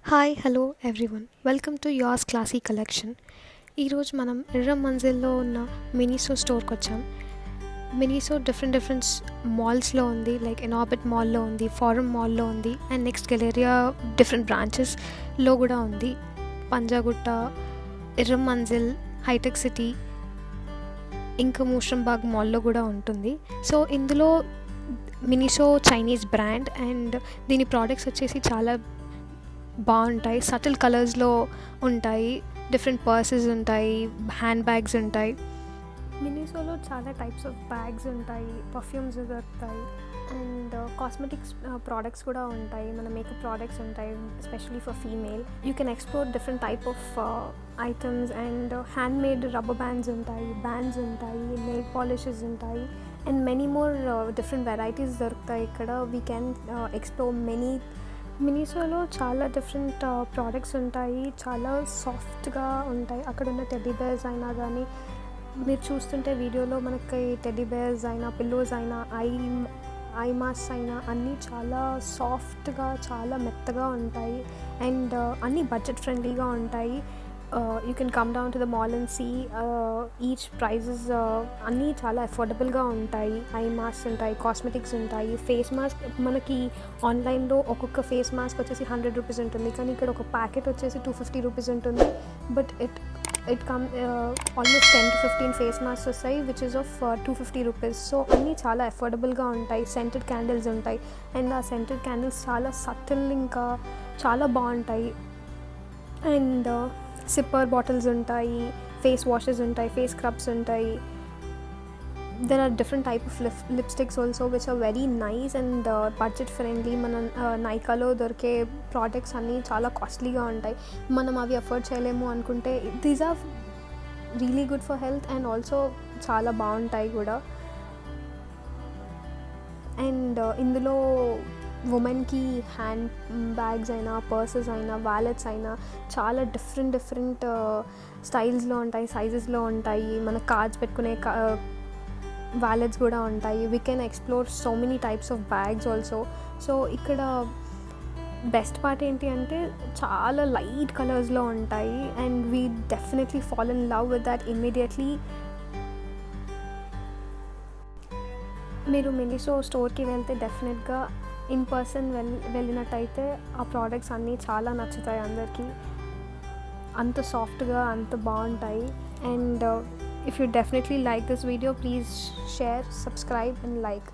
Hi hello everyone welcome to yours classy collection. ఈరోజు మనం ఎర్రం మంజిల్లో ఉన్న మినిసో స్టోర్కి వచ్చాం. మినిసో డిఫరెంట్ మాల్స్లో ఉంది, లైక్ ఇనార్బిట్ మాల్లో ఉంది, ఫారం మాల్లో ఉంది అండ్ నెక్స్ట్ గెలేరియా డిఫరెంట్ బ్రాంచెస్లో కూడా ఉంది. పంజాగుట్ట, ఎర్రం మంజిల్, హైటెక్ సిటీ, ఇంకా మూషంబాగ్ మాల్లో కూడా ఉంటుంది. సో ఇందులో మినిసో చైనీస్ బ్రాండ్ అండ్ దీని ప్రోడక్ట్స్ వచ్చేసి చాలా బాగుంటాయి. సటిల్ కలర్స్లో ఉంటాయి, డిఫరెంట్ పర్సెస్ ఉంటాయి, హ్యాండ్ బ్యాగ్స్ ఉంటాయి. మినిసోలో చాలా టైప్స్ ఆఫ్ బ్యాగ్స్ ఉంటాయి, పర్ఫ్యూమ్స్ దొరుకుతాయి అండ్ కాస్మెటిక్స్ ప్రోడక్ట్స్ కూడా ఉంటాయి. మన మేకప్ ప్రోడక్ట్స్ ఉంటాయి, especially for female. You can explore different type of items and hand made rubber bands ఉంటాయి, నెయిల్ పాలిషెస్ ఉంటాయి and many more different varieties దొరుకుతాయి ఇక్కడ. వీ కెన్ ఎక్స్ప్లోర్ మినిసోలో చాలా డిఫరెంట్ ప్రోడక్ట్స్ ఉంటాయి, చాలా సాఫ్ట్గా ఉంటాయి. అక్కడ ఉన్న టెడ్డీ బేర్స్ అయినా కానీ మీరు చూస్తుంటే వీడియోలో మనకి టెడ్డీ బేర్స్ అయినా, పిల్లోస్ అయినా, ఐ మాస్క్ అయినా అన్నీ చాలా సాఫ్ట్గా, చాలా మెత్తగా ఉంటాయి అండ్ అన్నీ బడ్జెట్ ఫ్రెండ్లీగా ఉంటాయి. You can come down to the mall and see each prices. అన్నీ చాలా అఫోర్డబుల్గా ఉంటాయి. ఐ మాస్క్ ఉంటాయి, కాస్మెటిక్స్ ఉంటాయి, ఫేస్ మాస్క్. మనకి ఆన్లైన్లో ఒక్కొక్క ఫేస్ మాస్క్ వచ్చేసి 100 రూపీస్ ఉంటుంది, కానీ ఇక్కడ ఒక ప్యాకెట్ వచ్చేసి 250 రూపీస్ ఉంటుంది. But it come almost 10 to 15 face masks వస్తాయి which is of 250 rupees. So అన్నీ చాలా అఫోర్డబుల్గా ఉంటాయి. సెంటెడ్ క్యాండిల్స్ ఉంటాయి అండ్ ఆ సెంటెడ్ క్యాండిల్స్ చాలా సటిల్, ఇంకా చాలా బాగుంటాయి. అండ్ సిప్పర్ బాటిల్స్ ఉంటాయి, ఫేస్ వాషెస్ ఉంటాయి, ఫేస్ స్క్రబ్స్ ఉంటాయి. There are different type of lipsticks also which are very nice and budget friendly. మన నైకాలో దొరికే ప్రోడక్ట్స్ అన్నీ చాలా కాస్ట్లీగా ఉంటాయి. మనం అవి అఫోర్డ్ చేయలేము అనుకుంటే these are really good for health and also చాలా బాగుంటాయి కూడా. అండ్ ఇందులో ఉమెన్కి హ్యాండ్ బ్యాగ్స్ అయినా, పర్సెస్ అయినా, వ్యాలెట్స్ అయినా చాలా డిఫరెంట్ స్టైల్స్లో ఉంటాయి, సైజెస్లో ఉంటాయి. మన కార్డ్స్ పెట్టుకునే వ్యాలెట్స్ కూడా ఉంటాయి. We can explore so many types of bags also. So ఇక్కడ బెస్ట్ పార్ట్ ఏంటి అంటే చాలా లైట్ కలర్స్లో ఉంటాయి and we definitely fall in love with that immediately. మీరు మినిసో స్టోర్కి వెళ్తే డెఫినెట్గా ఇన్ పర్సన్ వెళ్ళినట్టయితే ఆ ప్రోడక్ట్స్ అన్నీ చాలా నచ్చుతాయి అందరికీ. అంత సాఫ్ట్గా, అంత బాగుంటాయి. And if you definitely like this video, please share, subscribe and like.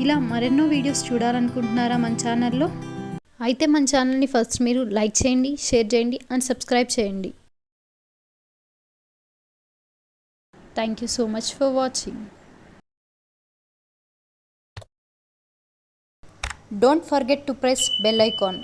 ఇలా మరెన్నో వీడియోస్ చూడాలనుకుంటున్నారా మన ఛానల్లో? అయితే మన ఛానల్ని ఫస్ట్ మీరు లైక్ చేయండి, షేర్ చేయండి అండ్ సబ్స్క్రైబ్ చేయండి. Thank you so much for watching. Don't forget to press bell icon.